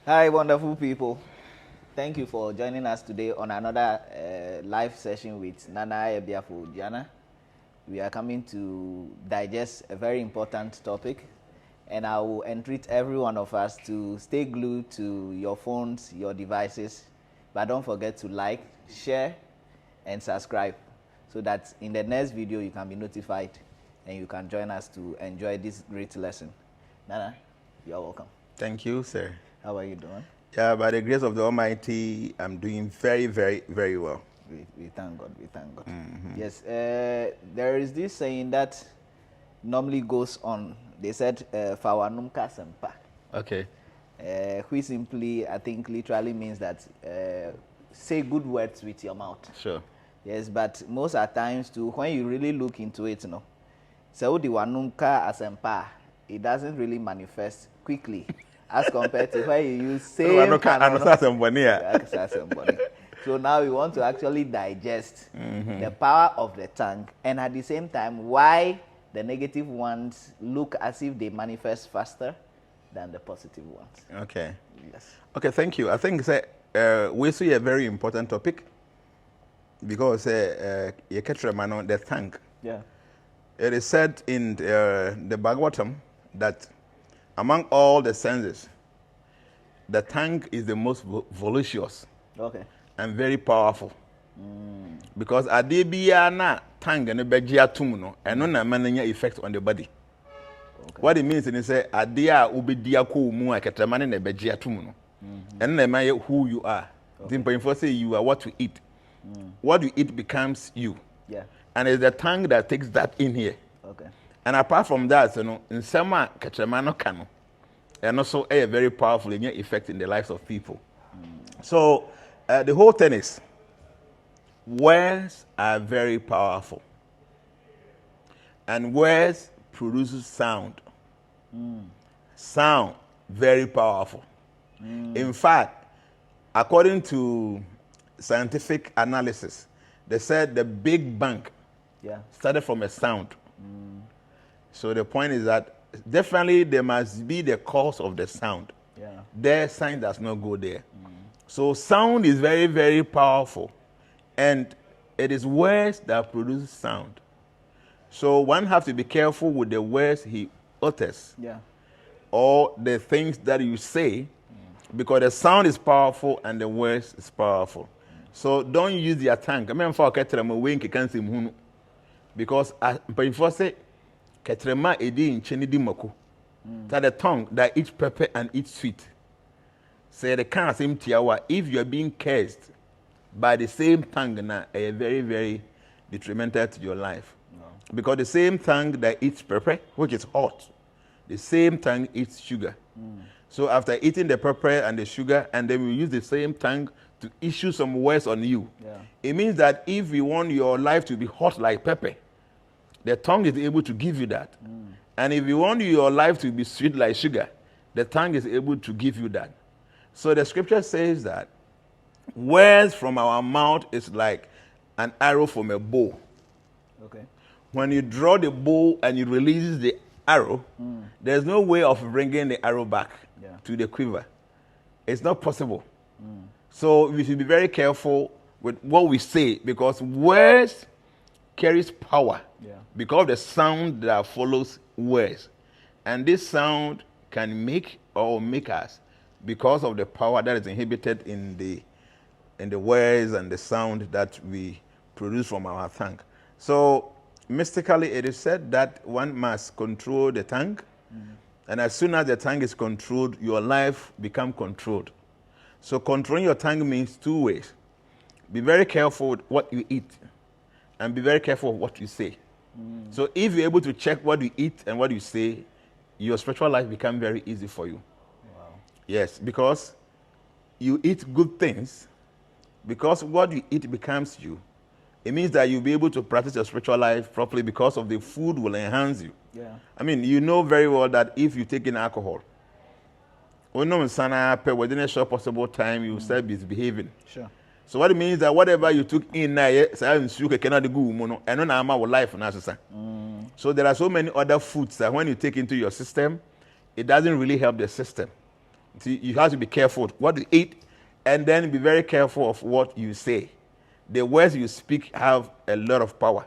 Hi, wonderful people. Thank you for joining us today on another live session with Nana Ebiafo Jnana. We are coming to digest a very important topic, and I will entreat every one of us to stay glued to your phones, your devices, but don't forget to like, share, and subscribe so that in the next video you can be notified and you can join us to enjoy this great lesson. Nana, you're welcome. Thank you, sir. How are you doing? Yeah, by the grace of the Almighty, I'm doing very, very, very well. We thank God. We thank God. Yes, there is this saying that normally goes on. They said, "Fawanum kasempa," Okay. which simply, I think, literally means that say good words with your mouth. Sure. Yes, but most at times too, when you really look into it, so the wanumka asempa, it doesn't really manifest quickly as compared to when you use same. So now we want to actually digest the power of the tongue, and at the same time, why the negative ones look as if they manifest faster than the positive ones. Okay. Yes. Okay, thank you. I think we see a very important topic because you catch the tongue. Yeah. It is said in the Bhagavatam that among all the senses, the tongue is the most voluptuous. Okay. And very powerful. Because adebia na tongue and begia tumuno and no na mananya effect on the body. Okay. What it means is say adia ubedia ko mu aketamane na begia tumuno. And na man who you are. The point say you are what you eat. What you eat becomes you. Yeah. And it's the tongue that takes that in here. Okay. And apart from that, in some ketamano kano. And also a very powerful effect in the lives of people. So the whole thing is, words are very powerful. And words produce sound. Sound, very powerful. In fact, according to scientific analysis, they said the Big Bang started from a sound. So the point is that definitely there must be the cause of the sound. Yeah. Their sign does not go there. So sound is very, very powerful. And it is words that produce sound. So one has to be careful with the words he utters. Yeah. Or the things that you say. Because the sound is powerful and the words is powerful. So don't use your tongue. I mean, for ketrema wink can't see hunu. Because before say ketrema edi in cheni di mako. That the tongue that eats pepper and eats sweet. Say the kind of same tiawa, if you are being cursed by the same tongue, now a very, very detrimental to your life. No. Because the same tongue that eats pepper, which is hot, the same tongue eats sugar. So after eating the pepper and the sugar, and then we use the same tongue to issue some words on you. Yeah. It means that if you want your life to be hot like pepper, the tongue is able to give you that. And if you want your life to be sweet like sugar, the tongue is able to give you that. So the scripture says that words from our mouth is like an arrow from a bow. Okay. When you draw the bow and you release the arrow, there's no way of bringing the arrow back to the quiver. It's not possible. So we should be very careful with what we say because words carries power because of the sound that follows words. And this sound can make or make us because of the power that is inhibited in the words and the sound that we produce from our tongue. So mystically it is said that one must control the tongue, and as soon as the tongue is controlled, your life becomes controlled. So controlling your tongue means two ways. Be very careful with what you eat, and be very careful with what you say. So if you're able to check what you eat and what you say, your spiritual life becomes very easy for you. Yes, because you eat good things, because what you eat becomes you. It means that you'll be able to practice your spiritual life properly because of the food will enhance you. Yeah. I mean, you know very well that if you take in alcohol, within a short possible time, you start misbehaving. Sure. So what it means that whatever you took in now, cannot go and no life. So there are so many other foods that when you take into your system, it doesn't really help the system. See, you have to be careful what you eat, and then be very careful of what you say. The words you speak have a lot of power.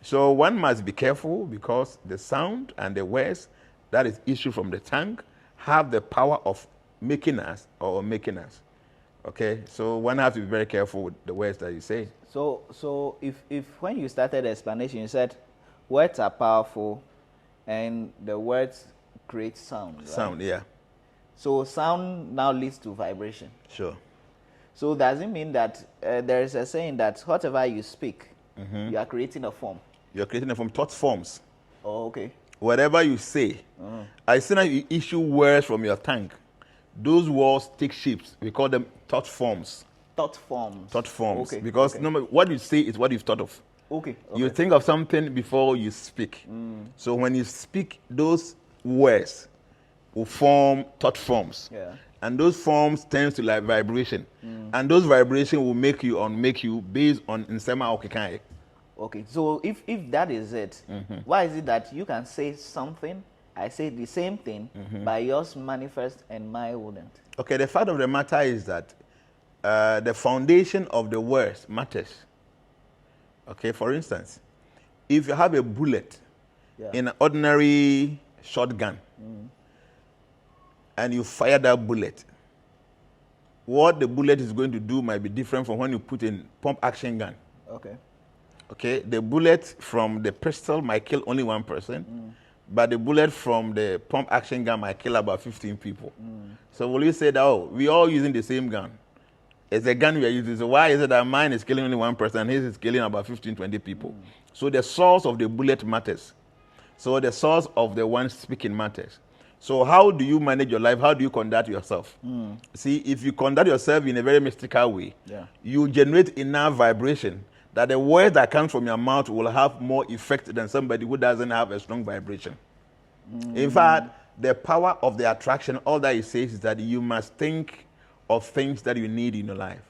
So one must be careful because the sound and the words that is issued from the tongue have the power of making us or making us. Okay, so one has to be very careful with the words that you say. So if when you started the explanation, you said words are powerful, and the words create sound. Right? Sound, yeah. So sound now leads to vibration. Sure. So does it mean that there is a saying that whatever you speak, you are creating a form? You're creating them from thought forms. Oh, okay. Whatever you say, as soon as you issue words from your tongue, those words take shapes. We call them thought forms. Thought forms. Thought forms. Okay. Because no matter what you say is what you've thought of. Okay. You think of something before you speak. So when you speak, those words will form thought forms. Yeah. And those forms tend to like vibration. And those vibration will make you or make you based on insema okikai. Okay. So if that is it, why is it that you can say something, I say the same thing, but yours manifest and mine wouldn't? Okay, the fact of the matter is that the foundation of the words matters. Okay, for instance, if you have a bullet in an ordinary shotgun and you fire that bullet, what the bullet is going to do might be different from when you put in pump action gun. Okay. Okay, the bullet from the pistol might kill only one person, but the bullet from the pump action gun might kill about 15 people. So will you say that, oh, we're all using the same gun? It's a gun we are using. So why is it that mine is killing only one person and his is killing about 15, 20 people? So the source of the bullet matters. So the source of the one speaking matters. So how do you manage your life? How do you conduct yourself? See, if you conduct yourself in a very mystical way, you generate enough vibration that the word that comes from your mouth will have more effect than somebody who doesn't have a strong vibration. In fact, the power of the attraction, all that it says is that you must think of things that you need in your life.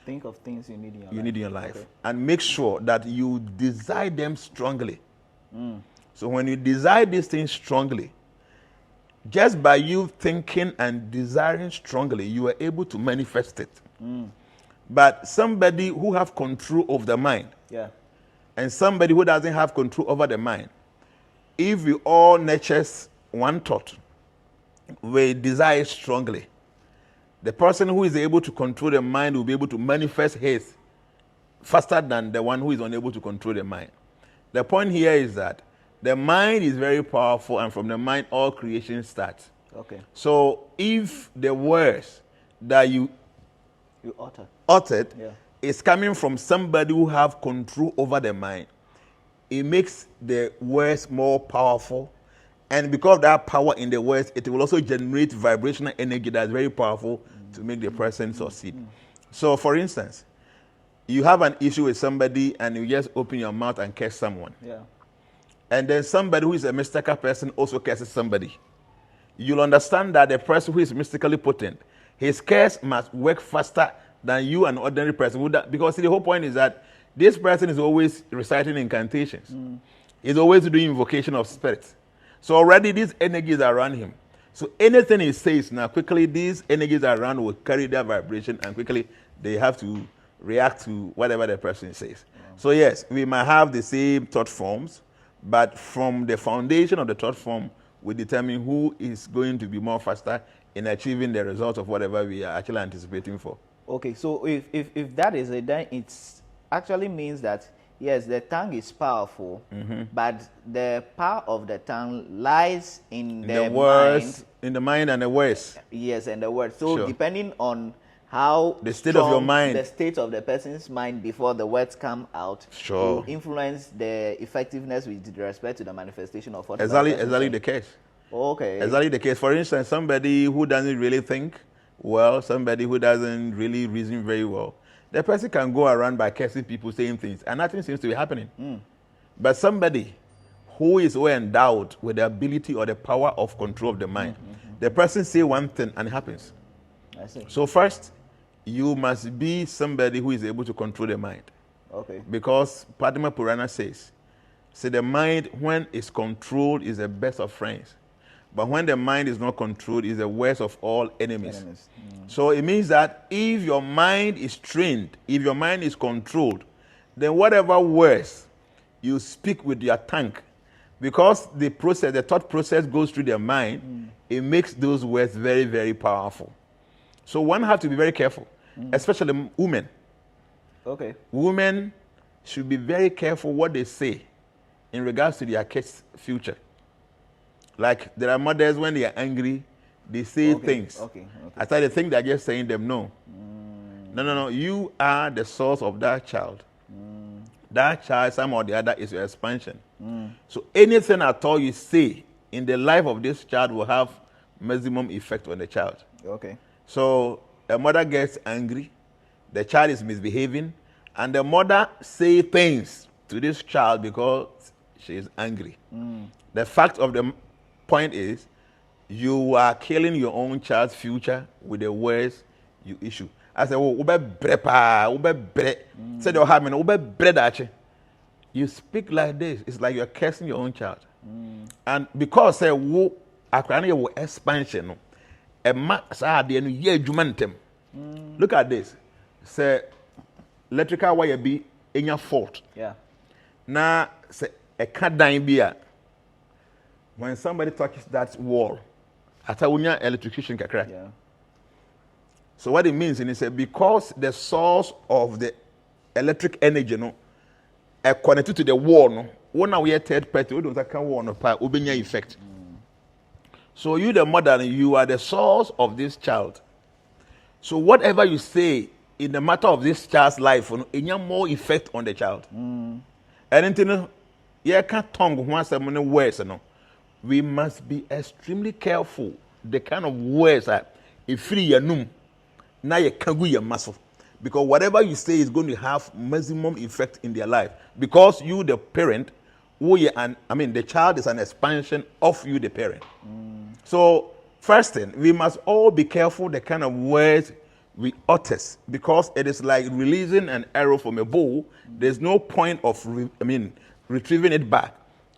Think of things you need in your life. You need in your life. Okay. And make sure that you desire them strongly. So when you desire these things strongly, just by you thinking and desiring strongly, you are able to manifest it. But somebody who has control of the mind, and somebody who doesn't have control over the mind, if we all nurtures one thought, we desire strongly, the person who is able to control the mind will be able to manifest his faster than the one who is unable to control the mind. The point here is that the mind is very powerful, and from the mind all creation starts. Okay. So if the words that you uttered is coming from somebody who have control over the mind, it makes the words more powerful. And because of that power in the words, it will also generate vibrational energy that's very powerful to make the person succeed. So for instance, you have an issue with somebody and you just open your mouth and curse someone. And then somebody who is a mystical person also curses somebody. You'll understand that the person who is mystically potent, his curse must work faster than you, an ordinary person. Because see, the whole point is that this person is always reciting incantations. He's always doing invocation of spirits. So already these energies are around him. So anything he says now, quickly these energies around will carry their vibration, and quickly they have to react to whatever the person says. So yes, we might have the same thought forms, but from the foundation of the thought form, we determine who is going to be more faster in achieving the result of whatever we are actually anticipating for. Okay, so if that is it, then it actually means that, yes, the tongue is powerful, but the power of the tongue lies in the words, mind. In the mind and the words. Yes, and the words. So depending on how the state of your mind, the state of the person's mind before the words come out, will influence the effectiveness with respect to the manifestation of what. Exactly the case. Okay. Exactly the case. For instance, somebody who doesn't really think well, somebody who doesn't really reason very well, the person can go around by cursing people, saying things, and nothing seems to be happening. But somebody who is well endowed with the ability or the power of control of the mind, the person say one thing and it happens. I see. So first, you must be somebody who is able to control the mind. Okay. Because Padma Purana says, the mind when it's controlled is the best of friends. But when the mind is not controlled, it's the worst of all enemies. So it means that if your mind is trained, if your mind is controlled, then whatever words you speak with your tongue, because the thought process goes through their mind, it makes those words very, very powerful. So one has to be very careful, especially women. Okay. Women should be very careful what they say in regards to their kids' future. Like there are mothers, when they are angry, they say things. I thought they think they're just saying them. No. No. You are the source of that child. That child, some or the other, is your expansion. So anything at all you say in the life of this child will have maximum effect on the child. Okay. So a mother gets angry, the child is misbehaving, and the mother say things to this child because she is angry. The fact of the point is, you are killing your own child's future with the words you issue. I say, oh, you speak like this, it's like you're cursing your own child. And because say wo akrane wo expansion no look at this. Say electrical wire be enya fault. Yeah. Na say a kadan bi a, when somebody touches that wall, ata wonya electrocution kakra. Yeah. So what it means is because the source of the electric energy no connected to the wall no, when now we are third party, we don't have wall no pa obenya effect. So you the mother, you are the source of this child. So whatever you say in the matter of this child's life, it has more effect on the child. And then you can't tongue once a many words. We must be extremely careful the kind of words that if free your num, now you can't go your muscle. Because whatever you say is going to have maximum effect in their life. Because you, the parent, the child is an expansion of you, the parent. So, first thing, we must all be careful the kind of words we utter. Because it is like releasing an arrow from a bow. There's no point of retrieving it back.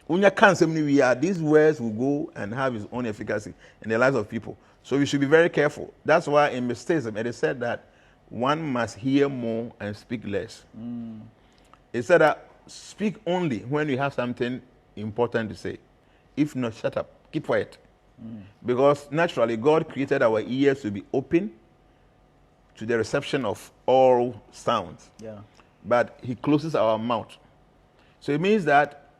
When you can't say these words will go and have its own efficacy in the lives of people. So we should be very careful. That's why in mysticism it is said that one must hear more and speak less. It said that speak only when you have something important to say. If not, shut up. Keep quiet. Because naturally God created our ears to be open to the reception of all sounds. Yeah. But he closes our mouth. So it means that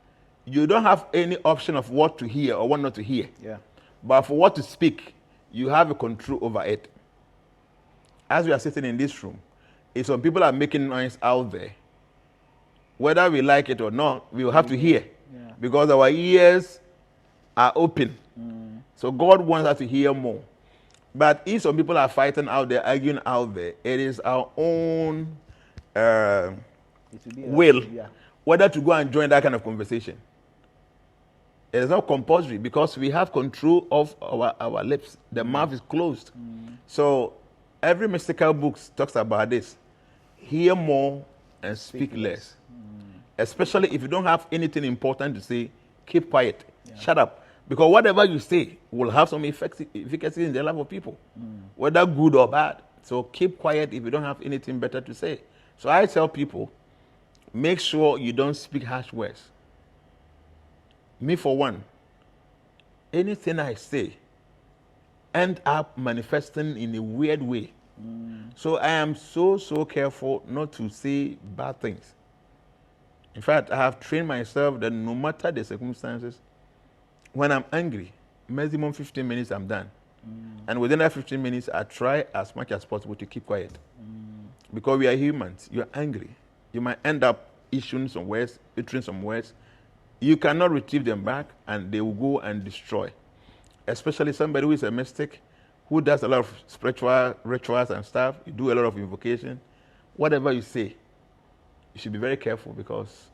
you don't have any option of what to hear or what not to hear. Yeah. But for what to speak, you have a control over it. As we are sitting in this room, if some people are making noise out there, whether we like it or not, we will have to hear. Yeah. Because our ears are open. So God wants us to hear more. But if some people are fighting out there, arguing out there, it is our own will whether to go and join that kind of conversation. It is not compulsory because we have control of our lips. The mouth is closed. So every mystical book talks about this. Hear more and speak less. Especially if you don't have anything important to say, keep quiet. Yeah. Shut up. Because whatever you say will have some efficacy in the life of people, whether good or bad. So keep quiet if you don't have anything better to say. So I tell people, make sure you don't speak harsh words. Me for one, anything I say end up manifesting in a weird way. So I am so careful not to say bad things. In fact, I have trained myself that no matter the circumstances, when I'm angry, maximum 15 minutes I'm done. And within that 15 minutes, I try as much as possible to keep quiet. Because we are humans. You're angry. You might end up issuing some words, uttering some words. You cannot retrieve them back, and they will go and destroy. Especially somebody who is a mystic, who does a lot of spiritual rituals and stuff. You do a lot of invocation. Whatever you say, you should be very careful because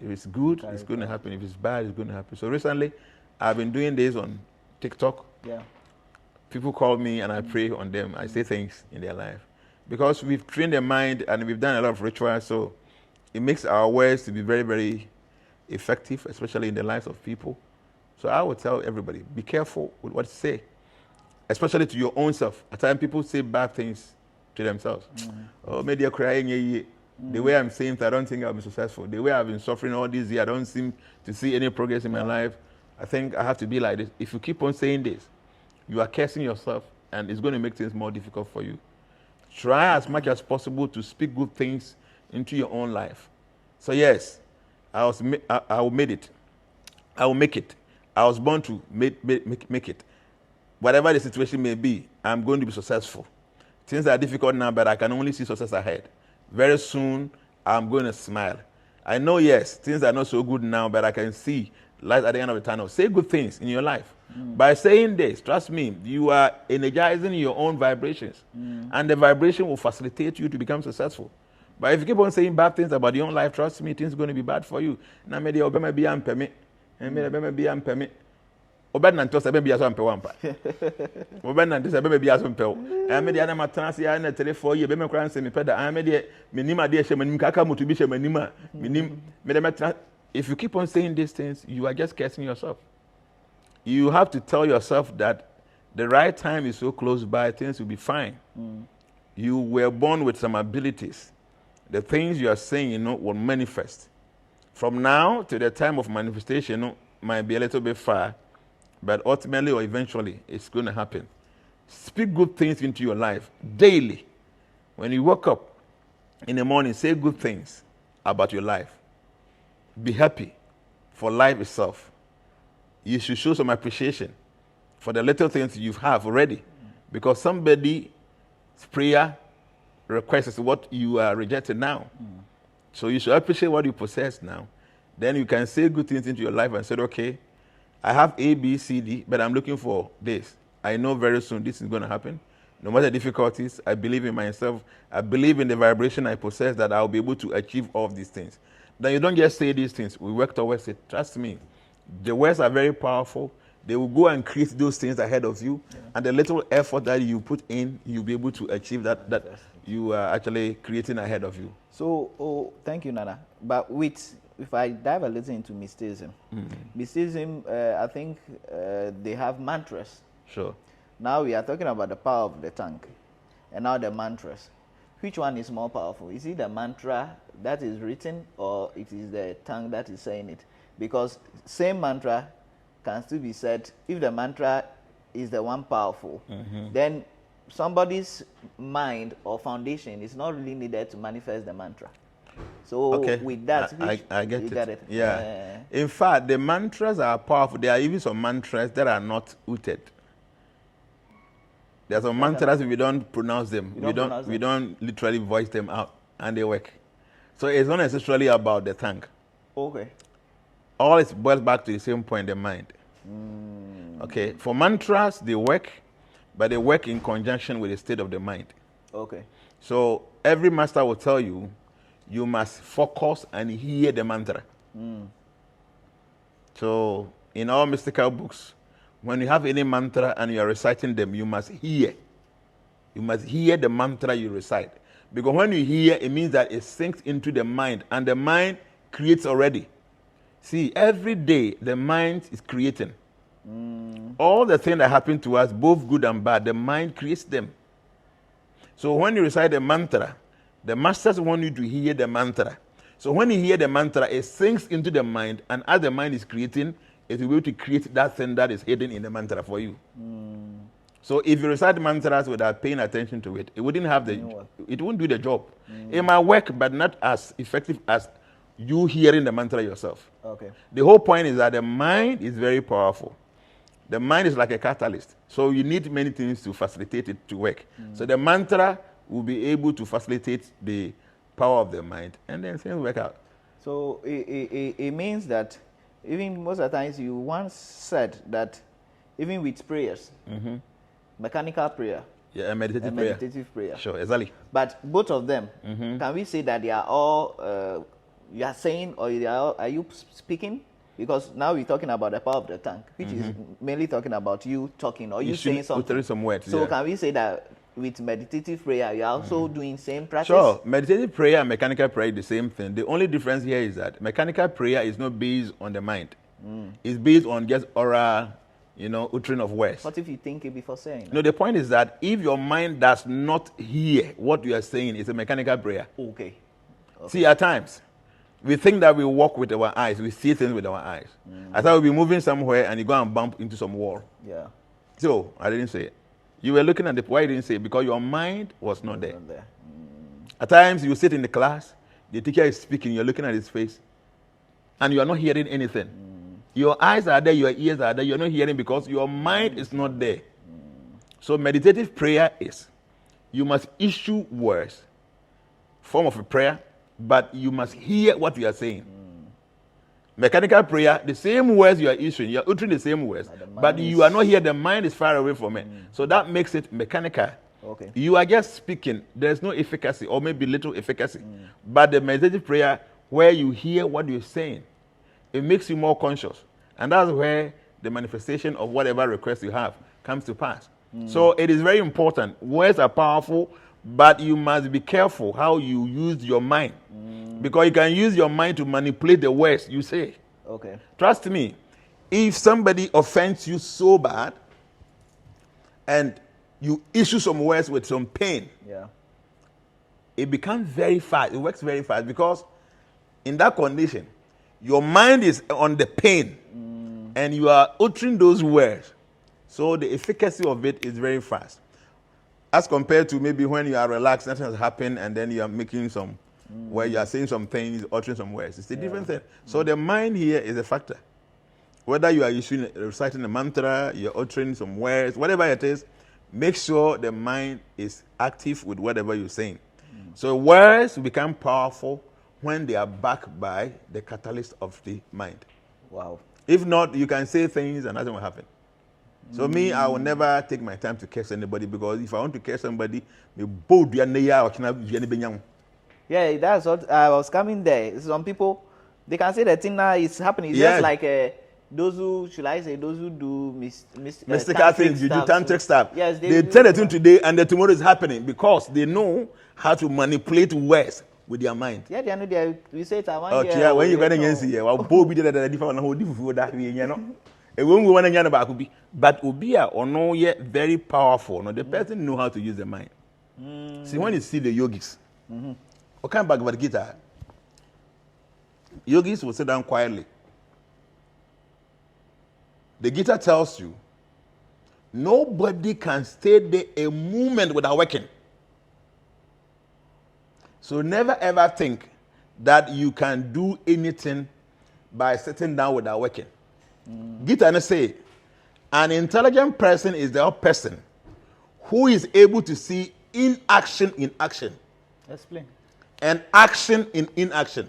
if it's good, it's going to happen. If it's bad, it's going to happen. So recently, I've been doing this on TikTok. Yeah. People call me and I pray on them. I say things in their life. Because we've trained their mind and we've done a lot of rituals, so it makes our words to be very, very effective, especially in the lives of people. So I would tell everybody, be careful with what you say, especially to your own self. At times people say bad things to themselves. Oh, maybe crying. The way I'm saying it, I don't think I'll be successful. The way I've been suffering all these years, I don't seem to see any progress in my life. I think I have to be like this. If you keep on saying this, you are cursing yourself, and it's going to make things more difficult for you. Try as much as possible to speak good things into your own life. So yes, I will make it. I will make it. I was born to make it. Whatever the situation may be, I'm going to be successful. Things are difficult now, but I can only see success ahead. Very soon, I'm going to smile. I know, yes, things are not so good now, but I can see light at the end of the tunnel. Say good things in your life. By saying this, trust me, you are energizing your own vibrations. And the vibration will facilitate you to become successful. But if you keep on saying bad things about your own life, trust me, things are going to be bad for you. Now, maybe you'll be unpermit. Maybe unpermit. Oben nanto se be aso ampe wampa. Oben nanto se be aso ampe. I me dey na matana se na tele 4 year be me kran se me peda. I me dey menim ade hye manim kaka motu bi hye manim a menim me dey matana. If you keep on saying these things, you are just cursing yourself. You have to tell yourself that the right time is so close by, things will be fine. You were born with some abilities. The things you are saying, will manifest. From now to the time of manifestation, might be a little bit far, but ultimately or eventually, it's going to happen. Speak good things into your life daily. When you wake up in the morning, say good things about your life. Be happy for life itself. You should show some appreciation for the little things you have already, because somebody's prayer request is what you are rejecting now. So you should appreciate what you possess now. Then you can say good things into your life and say, okay, I have A, B, C, D, but I'm looking for this. I know very soon this is going to happen. No matter the difficulties, I believe in myself. I believe in the vibration I possess that I'll be able to achieve all of these things. Then you don't just say these things. We work towards it. Trust me. The words are very powerful. They will go and create those things ahead of you. Yeah. And the little effort that you put in, you'll be able to achieve that you are actually creating ahead of you. So, thank you, Nana. But if I dive a little into mysticism, I think they have mantras. Sure. Now we are talking about the power of the tongue, and now the mantras. Which one is more powerful? Is it the mantra that is written, or it is the tongue that is saying it? Because same mantra can still be said. If the mantra is the one powerful, then somebody's mind or foundation is not really needed to manifest the mantra. So with that, I get it. Yeah. In fact, the mantras are powerful. There are even some mantras that are not uttered. There are some mantras we don't pronounce them. We don't literally voice them out, and they work. So it's not necessarily about the tongue. Okay. All it boils back to the same point, the mind. Okay. For mantras, they work, but they work in conjunction with the state of the mind. Okay. So every master will tell you, you must focus and hear the mantra. So in all mystical books, when you have any mantra and you are reciting them, you must hear. You must hear the mantra you recite. Because when you hear, it means that it sinks into the mind, and the mind creates already. See, every day the mind is creating. All the things that happen to us, both good and bad, the mind creates them. So when you recite the mantra, the masters want you to hear the mantra. So when you hear the mantra, it sinks into the mind, and as the mind is creating, it will be able to create that thing that is hidden in the mantra for you. So if you recite mantras without paying attention to it, it wouldn't have it wouldn't do the job. It might work, but not as effective as you hearing the mantra yourself. Okay. The whole point is that the mind is very powerful. The mind is like a catalyst. So you need many things to facilitate it to work. So the mantra will be able to facilitate the power of the mind, and then things work out. So it means that even most of the times you once said that even with prayers, mechanical prayer, meditative prayer. Sure, exactly. But both of them, can we say that they are all, you are saying, or are you speaking? Because now we're talking about the power of the tongue, which is mainly talking about you talking or you saying something. Some words, so can we say that with meditative prayer, you're also doing same practice? Sure. Meditative prayer and mechanical prayer is the same thing. The only difference here is that mechanical prayer is not based on the mind. It's based on just oral, uttering of words. What if you think it before saying? No, the point is that if your mind does not hear what you are saying, it's a mechanical prayer. Okay. See, at times, we think that we walk with our eyes, we see things with our eyes. I thought we'd be moving somewhere and you go and bump into some wall. Yeah. So, I didn't say it. You were looking at why you didn't say it? Because your mind was not there. At times, you sit in the class, the teacher is speaking, you're looking at his face, and you are not hearing anything. Your eyes are there, your ears are there, you're not hearing because your mind is not there. So meditative prayer is, you must issue words, form of a prayer, but you must hear what you are saying. Mechanical prayer, the same words you are issuing, you are uttering the same words, but you are not here, the mind is far away from it. So that makes it mechanical. Okay. You are just speaking, there's no efficacy, or maybe little efficacy. But the meditative prayer, where you hear what you're saying, it makes you more conscious. And that's where the manifestation of whatever request you have comes to pass. So it is very important. Words are powerful, but you must be careful how you use your mind. Because you can use your mind to manipulate the words you say. Okay. Trust me, if somebody offends you so bad, and you issue some words with some pain, it becomes very fast. It works very fast because in that condition, your mind is on the pain and you are uttering those words. So the efficacy of it is very fast. As compared to maybe when you are relaxed, nothing has happened, and then you are making some, where you are saying some things, uttering some words. It's a different thing. So the mind here is a factor. Whether you are reciting a mantra, you're uttering some words, whatever it is, make sure the mind is active with whatever you're saying. So words become powerful when they are backed by the catalyst of the mind. Wow. If not, you can say things and nothing will happen. So me, I will never take my time to curse anybody, because if I want to curse somebody, yeah, that's what I was coming there. Some people, they can say the thing now is happening. It's just like those who, should I say, those who do mystical things, you do tantric stuff. Yes, they tell the thing today and the tomorrow is happening because they know how to manipulate words with their mind. Yeah, they know we say it. When you go against here, well, Bobby did a different one, that way, you know. And when we want to get about Ubi, but Ubia or no yet very powerful. No, the person know how to use the mind. See, when you see the yogis, what kind of Bhagavad Gita? Yogis will sit down quietly. The Gita tells you, nobody can stay there a moment without working. So never ever think that you can do anything by sitting down without working. Gita say, an intelligent person is the person who is able to see inaction in action. Explain. And action in inaction.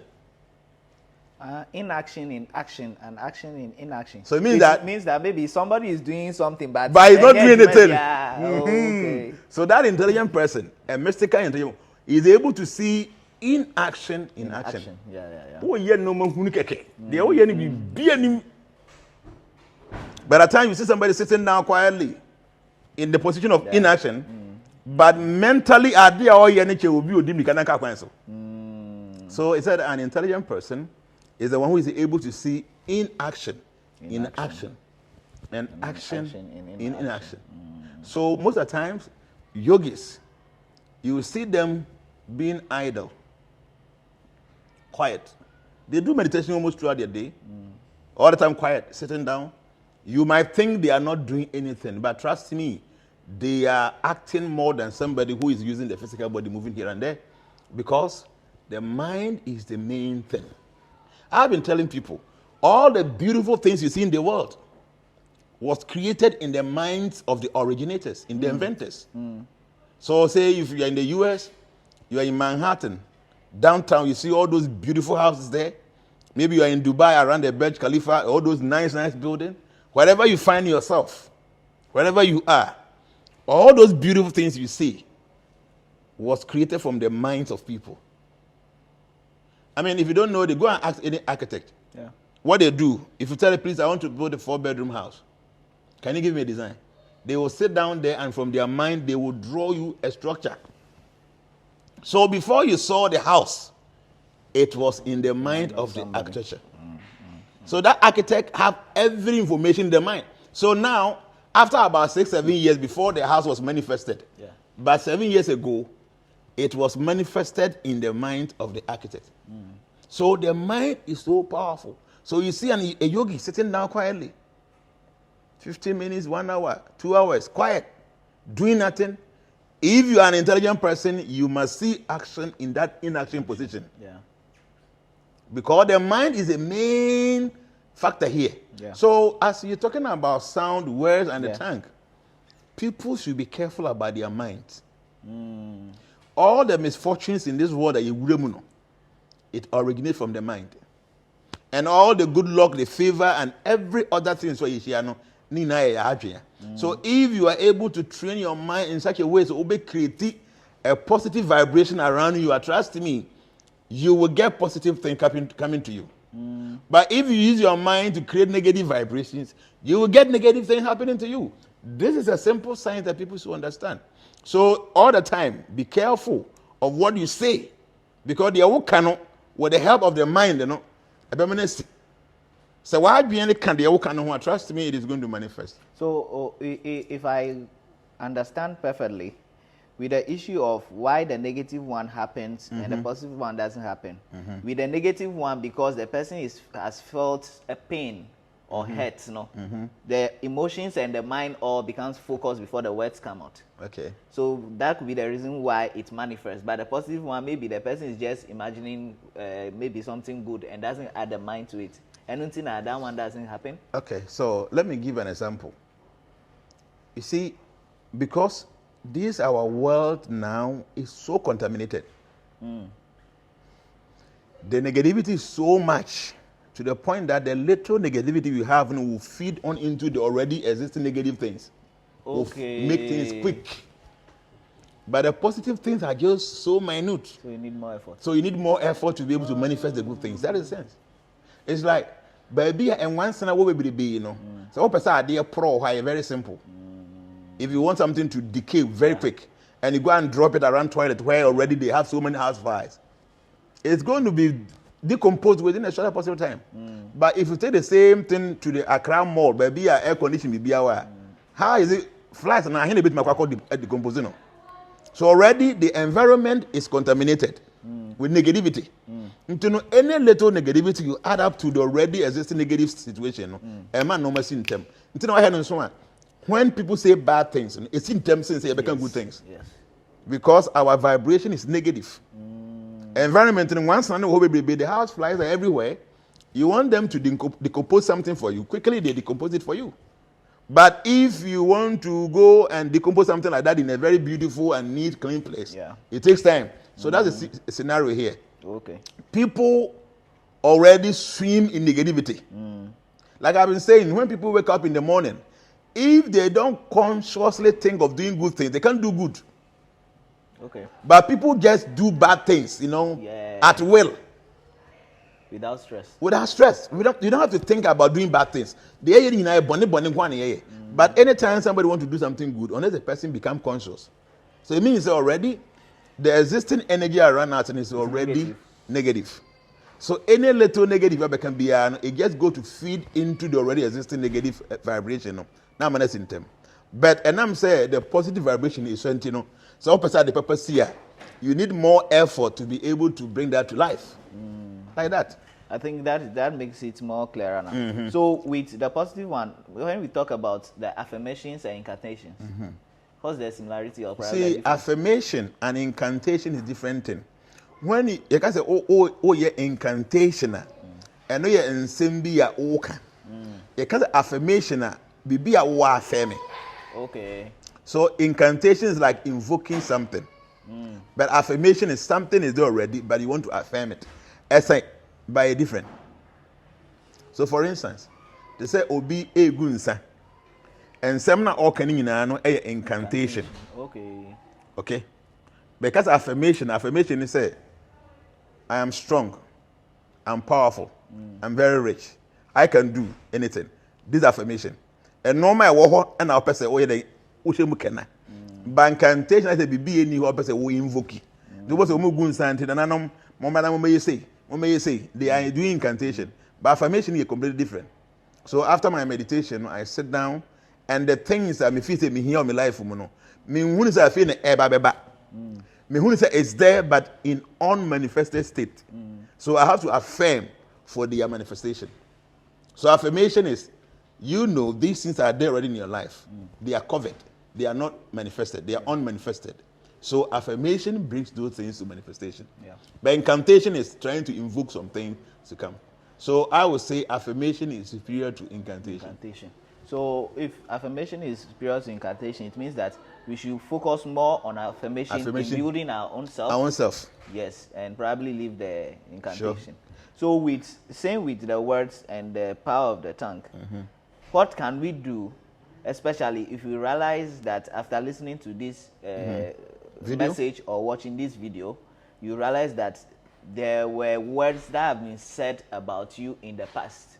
Inaction in action and action in inaction. So it means that maybe somebody is doing something, but he's not doing anything. Yeah. Okay. So that intelligent person, a mystical intelligent, is able to see inaction in action. Yeah. By the time you see somebody sitting down quietly in the position of inaction, but mentally so it said an intelligent person is the one who is able to see inaction in action and action in inaction. So most of the times, yogis, you see them being idle, quiet. They do meditation almost throughout their day, all the time quiet, sitting down. You might think they are not doing anything, but trust me, they are acting more than somebody who is using the physical body moving here and there, because the mind is the main thing. I've been telling people, all the beautiful things you see in the world was created in the minds of the originators, in the inventors. So say if you're in the US, you are in Manhattan, downtown, you see all those beautiful houses there. Maybe you are in Dubai around the Burj Khalifa, all those nice buildings. Wherever you find yourself, wherever you are, all those beautiful things you see was created from the minds of people. I mean, if you don't know, they go and ask any architect. Yeah. What they do, if you tell them, please, I want to build a 4-bedroom house. Can you give me a design? They will sit down there and from their mind, they will draw you a structure. So before you saw the house, it was in the mind of the architecture. So that architect have every information in the mind. So now, after about 6-7 years before the house was manifested, but 7 years ago, it was manifested in the mind of the architect. So the mind is so powerful. So you see a yogi sitting down quietly, 15 minutes, 1 hour, 2 hours, quiet, doing nothing. If you are an intelligent person, you must see action in that inaction position. Because the mind is the main factor here. So as you're talking about sound, words, and the tongue, people should be careful about their minds. All the misfortunes in this world that you know, it originates from the mind. And all the good luck, the favor, and every other thing so you know. So if you are able to train your mind in such a way so be create a positive vibration around you, trust me, you will get positive things coming to you. But if you use your mind to create negative vibrations, you will get negative things happening to you. This is a simple science that people should understand. So all the time, be careful of what you say, because the cannot, with the help of the mind, so why be any can the trust me, it is going to manifest. So if I understand perfectly, with the issue of why the negative one happens and the positive one doesn't happen. With the negative one, because the person has felt a pain or hurt, the emotions and the mind all becomes focused before the words come out. Okay. So that could be the reason why it manifests. But the positive one, maybe the person is just imagining maybe something good and doesn't add the mind to it. And until that one doesn't happen. Okay, so let me give an example. You see, because this our world now is so contaminated. The negativity is so much to the point that the little negativity we have will feed on into the already existing negative things. Okay. Will make things quick. But the positive things are just so minute. So you need more effort. So you need more effort to be able to manifest the good things. That is the sense. It's like, baby, and once in a while, you know. So what person idea pro high, very simple. If you want something to decay very quick, and you go and drop it around toilet where already they have so many house fires, it's going to be decomposed within a shorter possible time. But if you take the same thing to the Accra Mall, baby, air conditioning be aware. How is it flies and I hear a bit decomposing? So already the environment is contaminated with negativity. Into no any little negativity you add up to the already existing negative situation. A man no mercy in them. Into no I had so on. When people say bad things, it's in terms since they become good things. Because our vibration is negative. Environment in one sun, the house flies are everywhere. You want them to decompose something for you. Quickly they decompose it for you. But if you want to go and decompose something like that in a very beautiful and neat, clean place, it takes time. So that's a scenario here. Okay. People already swim in negativity. Like I've been saying, when people wake up in the morning, if they don't consciously think of doing good things, they can't do good. Okay. But people just do bad things, you know, at will. Without stress. Without stress. You don't have to think about doing bad things. But anytime somebody wants to do something good, unless the person becomes conscious. So it means already the existing energy around us is already negative. So any little negative can be, it just go to feed into the already existing negative vibration. Now I'm in them. But and I'm saying the positive vibration is something, you know. So opposite the purpose here, you need more effort to be able to bring that to life. Like that. I think that makes it more clearer now. So with the positive one, when we talk about the affirmations and incantations, what's the similarity or see, affirmation and incantation is different thing. When you can say, oh, yeah, incantation, and no, you're in Simbia Oka. You can say affirmation, be a wa affirm. Okay. So incantation is like invoking something. But affirmation is something is there already, but you want to affirm it. As by a different. So for instance, they say obi e gunsa. And some na all can no a incantation. Okay. Because affirmation is say I am strong, I'm powerful, I'm very rich, I can do anything. This affirmation. And normal wo and our person oh yeah ushemukena. But incantation I say be any who person we invoke. There was a mugun santi and anom momma may say they are doing incantation. But affirmation is completely different. So after my meditation, I sit down, and the things that me feel me hear my life, me who is I feel me who is it's there, but in unmanifested state. So I have to affirm for their manifestation. So affirmation is, these things are there already in your life. They are covered. They are not manifested. They are unmanifested. So affirmation brings those things to manifestation. Yeah. But incantation is trying to invoke something to come. So I would say affirmation is superior to incantation. So if affirmation is superior to incantation, it means that we should focus more on affirmation. In building our own self. Our own self. Yes, and probably leave the incantation. Sure. So with the words and the power of the tongue, what can we do, especially if we realize that after listening to this message or watching this video, you realize that there were words that have been said about you in the past,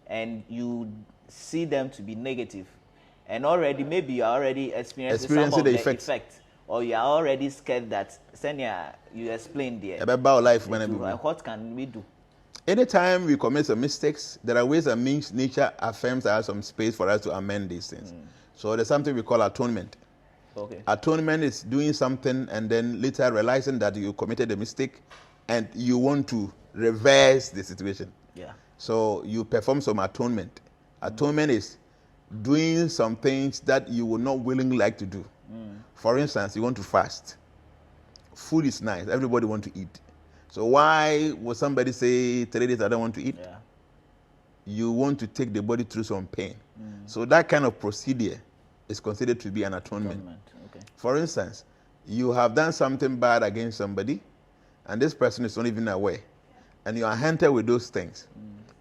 and you see them to be negative, and maybe you are already experiencing some of the effect, or you are already scared that Senya, you explained there about life. What can we do? Anytime we commit some mistakes, there are ways and means nature affirms there is some space for us to amend these things. So there's something we call atonement. Okay. Atonement is doing something and then later realizing that you committed a mistake and you want to reverse the situation. Yeah. So you perform some atonement. Atonement is doing some things that you would not willingly like to do. For instance, you want to fast. Food is nice. Everybody wants to eat. So why would somebody say 3 days I don't want to eat? Yeah. You want to take the body through some pain. So that kind of procedure is considered to be an atonement. Okay. For instance, you have done something bad against somebody, and this person is not even aware, and you are hunted with those things.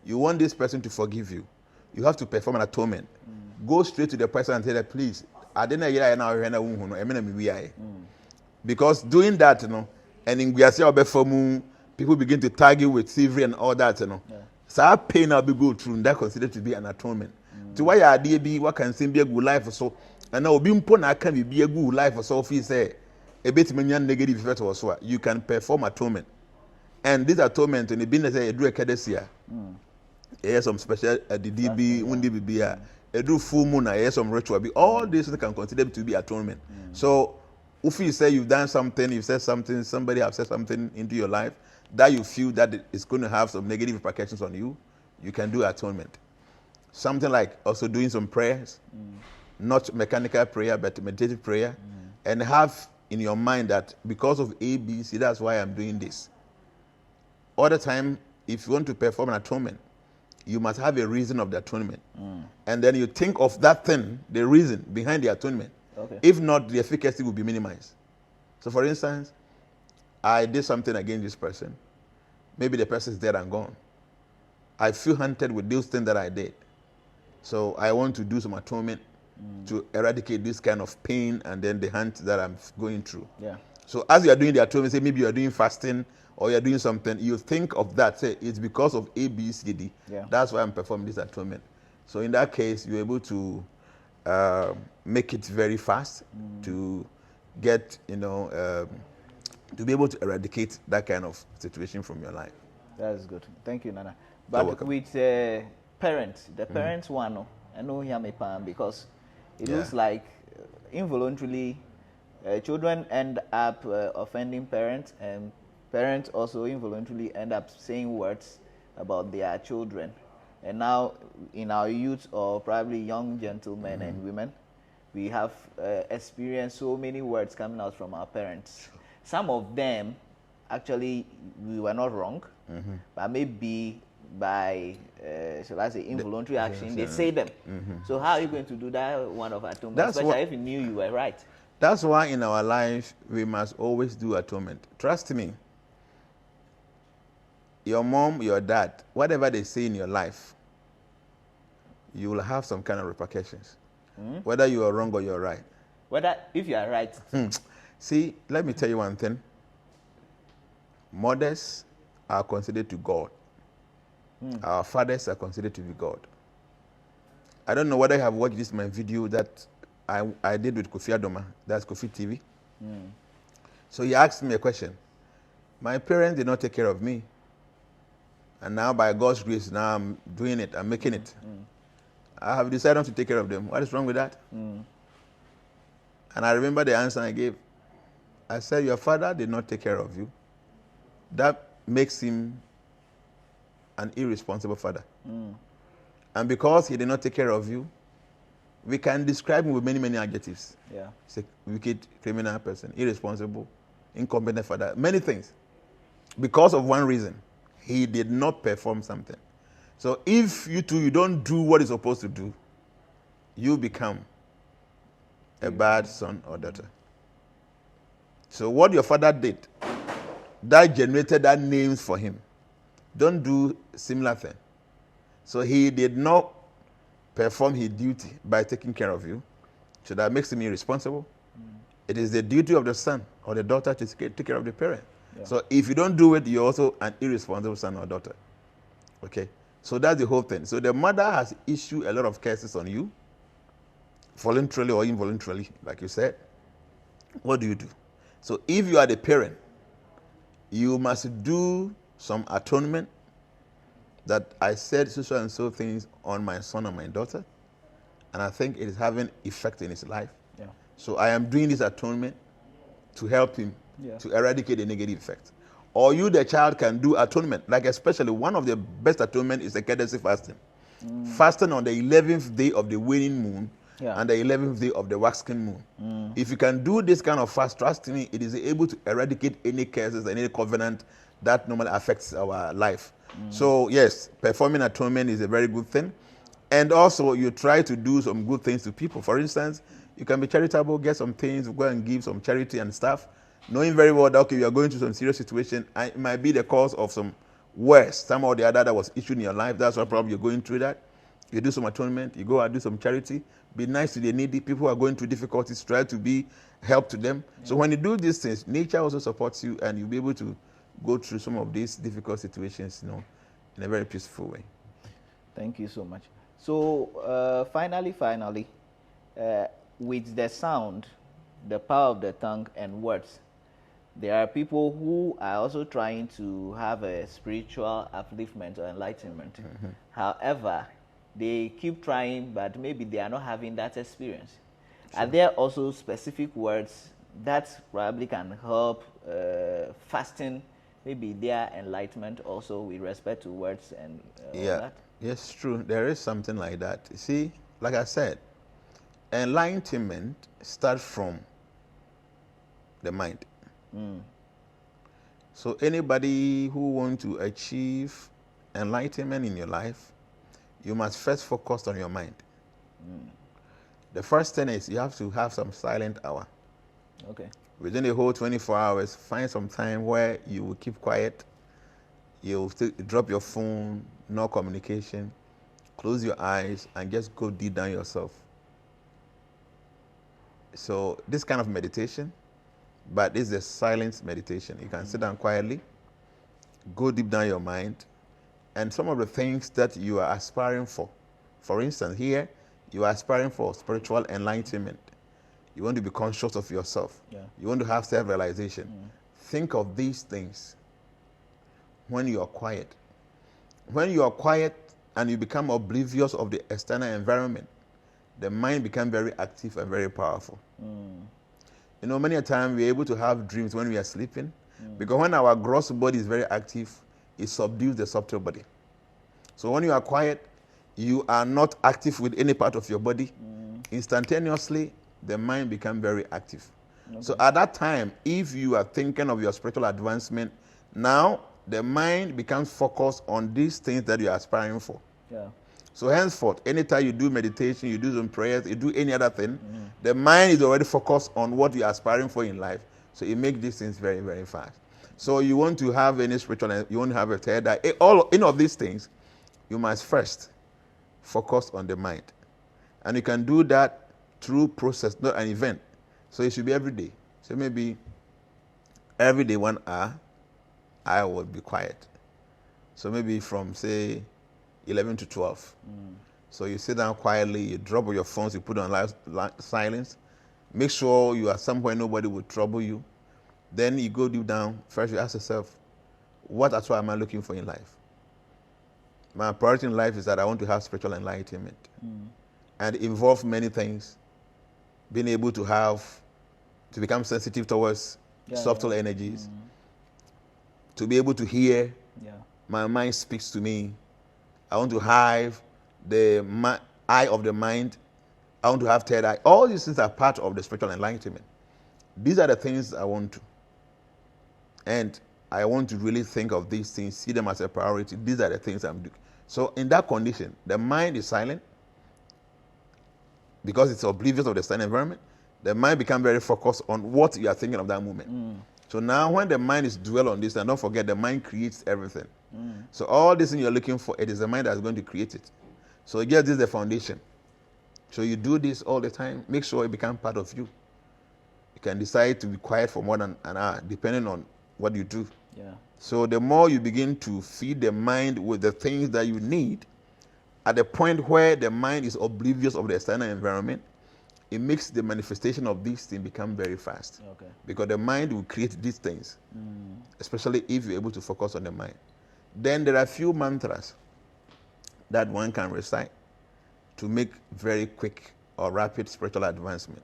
You want this person to forgive you. You have to perform an atonement. Go straight to the person and tell them, please, I didn't hear now. Because doing that, and in Guyasia, people begin to tag you with thievery and all that, So our pain will be go through, and that considered to be an atonement. To why are be what can seem be a good life or so, and now being put can be a good life or so if you say a bit negative effect or so, you can perform atonement. And this atonement in the business I do a cadesia. There's some special DDB, UNDB, a do full moon, I some ritual. All this can consider to be atonement. So if you say you've done something, you've said something, somebody has said something into your life that you feel that it's going to have some negative repercussions on you, you can do atonement. Something like also doing some prayers, not mechanical prayer, but meditative prayer, and have in your mind that because of A, B, C, that's why I'm doing this. All the time, if you want to perform an atonement, you must have a reason of the atonement. And then you think of that thing, the reason behind the atonement. Okay. If not, the efficacy will be minimized. So for instance, I did something against this person. Maybe the person is dead and gone. I feel hunted with those things that I did. So I want to do some atonement to eradicate this kind of pain and then the hunt that I'm going through. Yeah. So as you are doing the atonement, say maybe you are doing fasting or you are doing something, you think of that, say it's because of A, B, C, D. Yeah. That's why I'm performing this atonement. So in that case, you're able to make it very fast to get, to be able to eradicate that kind of situation from your life. That's good. Thank you, Nana. But with parents, the parents one, I know hear me pan because it looks like involuntarily children end up offending parents, and parents also involuntarily end up saying words about their children. And now in our youth or probably young gentlemen and women, we have experienced so many words coming out from our parents. Some of them, actually, we were not wrong, but maybe by, shall I say, involuntary action, they say them. So how are you going to do that one of atonement, especially if you knew you were right? That's why in our life, we must always do atonement. Trust me. Your mom, your dad, whatever they say in your life, you will have some kind of repercussions. Whether you are wrong or you're right. Whether, if you are right. See, let me tell you one thing. Mothers are considered to God. Our fathers are considered to be God. I don't know whether you have watched this my video that I did with Kofi Adoma, that's Kofi TV. So he asked me a question. My parents did not take care of me. And now by God's grace, now I'm doing it, I'm making it. I have decided not to take care of them. What is wrong with that? And I remember the answer I gave. I said, your father did not take care of you. That makes him an irresponsible father. And because he did not take care of you, we can describe him with many, many adjectives. Yeah. He's a wicked, criminal person, irresponsible, incompetent father, many things. Because of one reason, he did not perform something. So if you don't do what you're supposed to do, you become a bad son or daughter. So what your father did, that generated that names for him. Don't do similar thing. So he did not perform his duty by taking care of you. So that makes him irresponsible. It is the duty of the son or the daughter to take care of the parent. Yeah. So if you don't do it, you're also an irresponsible son or daughter. Okay? So that's the whole thing. So the mother has issued a lot of curses on you, voluntarily or involuntarily, like you said. What do? So if you are the parent, you must do some atonement that I said so and so things on my son or my daughter, and I think it is having effect in his life. Yeah. So I am doing this atonement to help him to eradicate the negative effect. Or you, the child, can do atonement. Like especially one of the best atonement is the courtesy fasting. Fasting on the 11th day of the waning moon and the 11th day of the waxing moon. If you can do this kind of fast, trust me, it is able to eradicate any curses and any covenant that normally affects our life. So yes, performing atonement is a very good thing. And also you try to do some good things to people. For instance, you can be charitable, get some things, go and give some charity and stuff, knowing very well that, okay, you are going through some serious situation, and it might be the cause of some worse, some or the other that was issued in your life. That's why probably you're going through that. You do some atonement, you go and do some charity, be nice to the needy, people who are going through difficulties, try to be help to them. So when you do these things, nature also supports you, and you'll be able to go through some of these difficult situations, in a very peaceful way. Thank you so much. So finally, with the sound, the power of the tongue and words, there are people who are also trying to have a spiritual upliftment or enlightenment. However, they keep trying, but maybe they are not having that experience. Sure. Are there also specific words that probably can help fasting, maybe their enlightenment also with respect to words and all that? Yes, true. There is something like that. See, like I said, enlightenment starts from the mind. So anybody who wants to achieve enlightenment in your life, you must first focus on your mind. The first thing is you have to have some silent hour. Okay. Within the whole 24 hours, find some time where you will keep quiet. You'll drop your phone, no communication, close your eyes, and just go deep down yourself. So this kind of meditation, but this is a silent meditation. You can sit down quietly, go deep down your mind, and some of the things that you are aspiring for instance, here, you are aspiring for spiritual enlightenment. You want to be conscious of yourself. You want to have self-realization. Think of these things when you are quiet. When you are quiet and you become oblivious of the external environment, the mind becomes very active and very powerful. Many a time we're able to have dreams when we are sleeping, because when our gross body is very active, it subdues the subtle body. So when you are quiet, you are not active with any part of your body. Instantaneously, the mind becomes very active. Okay. So at that time, if you are thinking of your spiritual advancement, now the mind becomes focused on these things that you are aspiring for. So henceforth, anytime you do meditation, you do some prayers, you do any other thing, the mind is already focused on what you are aspiring for in life. So it makes these things very, very fast. So you want to have any spiritual, you want to have a third eye, any of these things, you must first focus on the mind. And you can do that through process, not an event. So it should be every day. So maybe every day 1 hour, I will be quiet. So maybe from, say, 11 to 12. So you sit down quietly, you drop your phones, you put on silence. Make sure you are somewhere nobody will trouble you. Then you go deep down. First you ask yourself, what actually am I looking for in life? My priority in life is that I want to have spiritual enlightenment. And it involves many things. Being able to become sensitive towards subtle energies, to be able to hear. My mind speaks to me. I want to have the eye of the mind. I want to have third eye. All these things are part of the spiritual enlightenment. These are the things I want to. And I want to really think of these things, see them as a priority. These are the things I'm doing. So in that condition, the mind is silent because it's oblivious of the external environment. The mind becomes very focused on what you are thinking of that moment. So now when the mind is dwell on this, and don't forget, the mind creates everything. So all this thing you're looking for, it is the mind that's going to create it. So again, this is the foundation. So you do this all the time. Make sure it becomes part of you. You can decide to be quiet for more than an hour, depending on what you do. So the more you begin to feed the mind with the things that you need, at the point where the mind is oblivious of the external environment, it makes the manifestation of these things become very fast. Because the mind will create these things, especially if you're able to focus on the mind. Then there are few mantras that one can recite to make very quick or rapid spiritual advancement.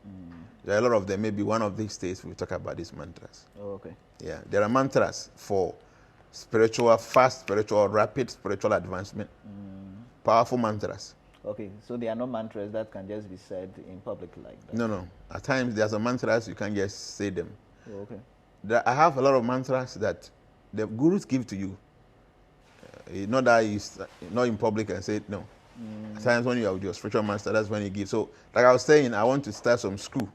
There are a lot of them. Maybe one of these days we'll talk about these mantras. Yeah, there are mantras for fast spiritual, rapid spiritual advancement. Powerful mantras. So there are no mantras that can just be said in public like that? No. At times there are some mantras you can't just say them. I have a lot of mantras that the gurus give to you. Not that you not in public and say it, no. At times when you are with your spiritual master, that's when you give. So, like I was saying, I want to start some school.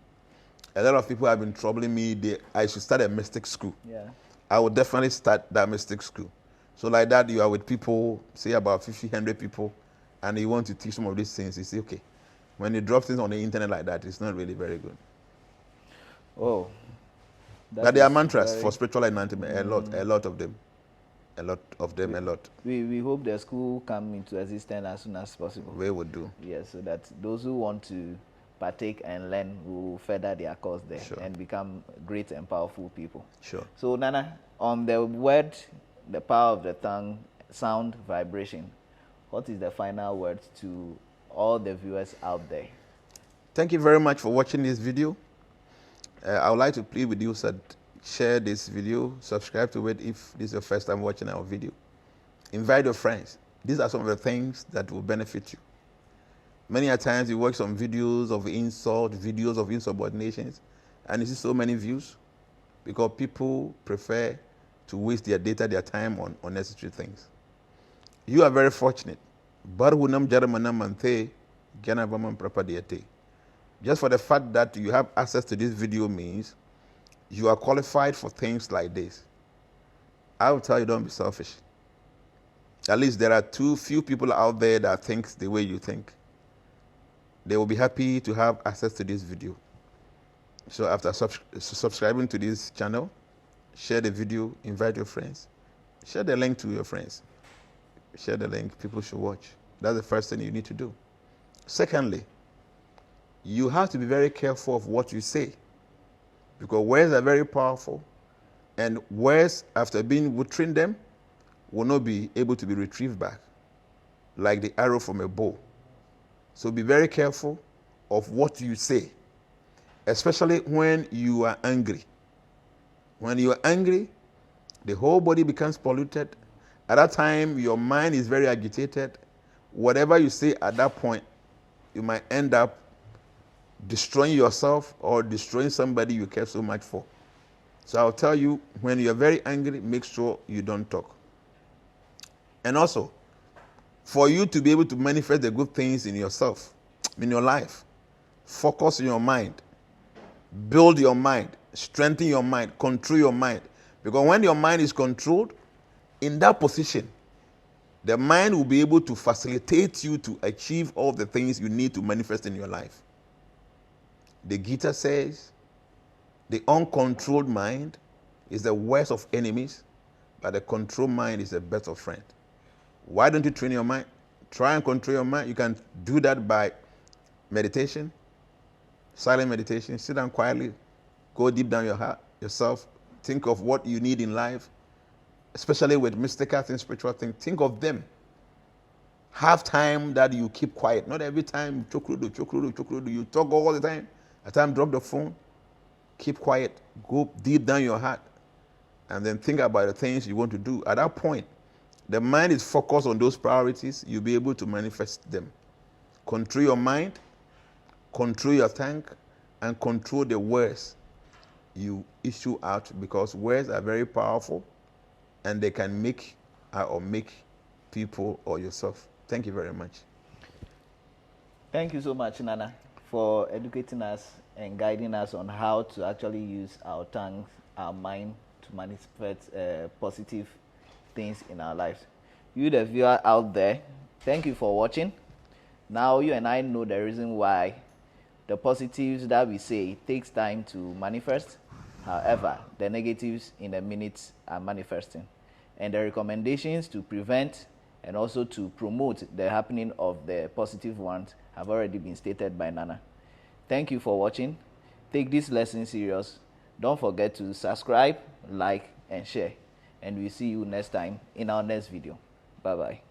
A lot of people have been troubling me. I should start a mystic school. I would definitely start that mystic school. So like that, you are with people, say about 50, 100 people, and you want to teach some of these things. You say, okay, when you drop things on the internet like that, it's not really very good. But there are mantras for spiritual enlightenment, a lot of them. A lot. We hope the school come into existence as soon as possible. We would do. Yes, so that those who want to partake and learn will further their course there and become great and powerful people. So Nana, on the word, the power of the tongue, sound, vibration, what is the final word to all the viewers out there? Thank you very much for watching this video. I would like to plead with you that share this video, subscribe to it if this is your first time watching our video. Invite your friends. These are some of the things that will benefit you. Many a times you watch some videos of insult, videos of insubordinations, and you see so many views because people prefer to waste their data, their time on unnecessary things. You are very fortunate. Just for the fact that you have access to this video means you are qualified for things like this. I will tell you, don't be selfish. At least there are few people out there that think the way you think. They will be happy to have access to this video. So after subscribing to this channel, share the video, invite your friends. Share the link to your friends. Share the link, people should watch. That's the first thing you need to do. Secondly, you have to be very careful of what you say. Because words are very powerful, and words, after being trained them, will not be able to be retrieved back, like the arrow from a bow. So be very careful of what you say, especially when you are angry. When you are angry, the whole body becomes polluted. At that time, your mind is very agitated. Whatever you say at that point, you might end up destroying yourself or destroying somebody you care so much for. So I'll tell you, when you're very angry, make sure you don't talk. And also, for you to be able to manifest the good things in yourself, in your life, focus on your mind, build your mind, strengthen your mind, control your mind. Because when your mind is controlled, in that position, the mind will be able to facilitate you to achieve all the things you need to manifest in your life. The Gita says, the uncontrolled mind is the worst of enemies, but the controlled mind is the best of friend. Why don't you train your mind? Try and control your mind. You can do that by meditation, silent meditation. Sit down quietly, go deep down your heart, yourself. Think of what you need in life, especially with mystical things, spiritual things. Think of them. Have time that you keep quiet. Not every time, chokrudo, you talk all the time. At time, drop the phone, keep quiet, go deep down your heart, and then think about the things you want to do. At that point, the mind is focused on those priorities. You'll be able to manifest them. Control your mind, control your tongue, and control the words you issue out, because words are very powerful and they can make or make people or yourself. Thank you very much. Thank you so much, Nana, for educating us and guiding us on how to actually use our tongue, our mind to manifest positive things in our lives. You, the viewer out there, thank you for watching. Now you and I know the reason why the positives that we say takes time to manifest. However, the negatives in a minute are manifesting. And the recommendations to prevent and also to promote the happening of the positive ones have already been stated by Nana. Thank you for watching. Take this lesson serious. Don't forget to subscribe, like, and share. And we'll see you next time in our next video. Bye-bye.